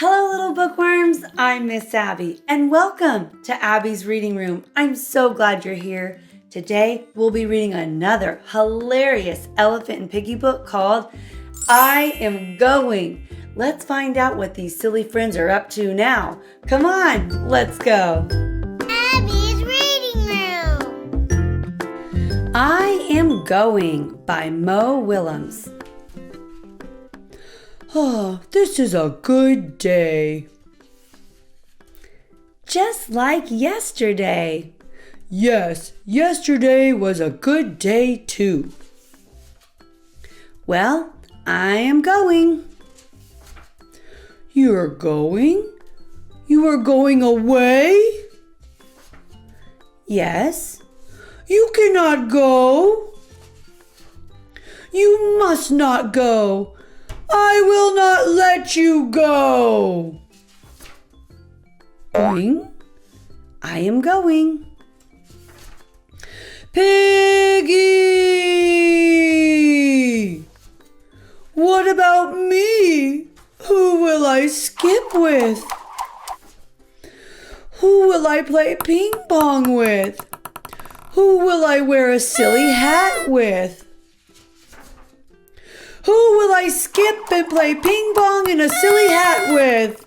Hello, little bookworms. I'm Miss Abby, and welcome to Abby's Reading Room. I'm so glad you're here. Today, we'll be reading another hilarious Elephant and Piggie book called I Am Going. Let's find out what these silly friends are up to now. Come on, let's go. Abby's Reading Room. I Am Going by Willems. Oh, this is a good day. Just like yesterday. Yes, yesterday was a good day too. Well, I am going. You're going? You are going away? Yes. You cannot go. You must not go. I will not let you go. Going. I am going. Piggie! What about me? Who will I skip with? Who will I play ping pong with? Who will I wear a silly hat with? Who will I skip and play ping pong in a silly hat with?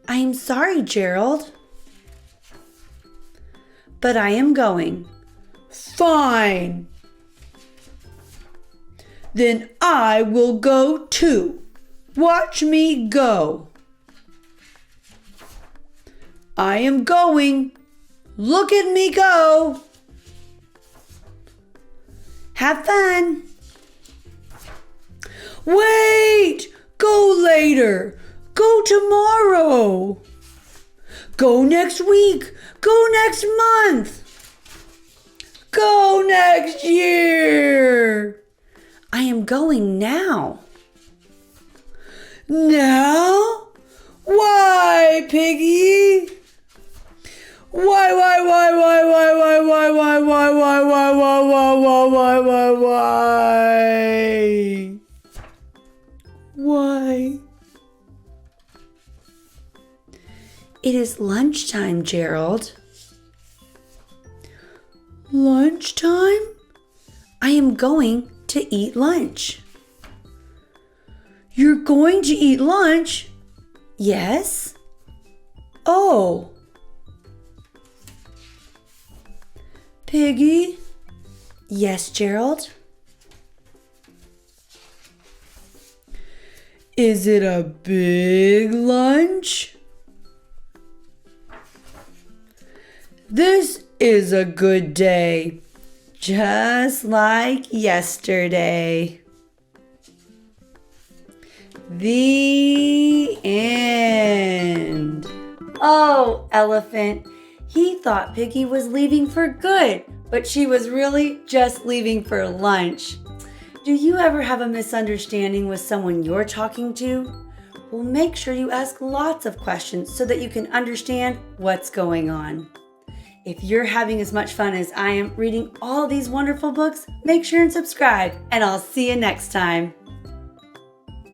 I'm sorry, Gerald. But I am going. Fine. Then I will go too. Watch me go. I am going. Look at me go. Have fun. Wait! Go later. Go tomorrow. Go next week. Go next month. Go next year. I am going now. Now? Why, Piggie? Why? It is lunchtime, Gerald. Lunchtime? I am going to eat lunch. You're going to eat lunch? Yes. Oh. Piggie? Yes, Gerald? Is it a big lunch? This is a good day, just like yesterday. The end. Oh, Elephant. He thought Piggie was leaving for good, but she was really just leaving for lunch. Do you ever have a misunderstanding with someone you're talking to? Well, make sure you ask lots of questions so that you can understand what's going on. If you're having as much fun as I am reading all these wonderful books, make sure and subscribe, and I'll see you next time.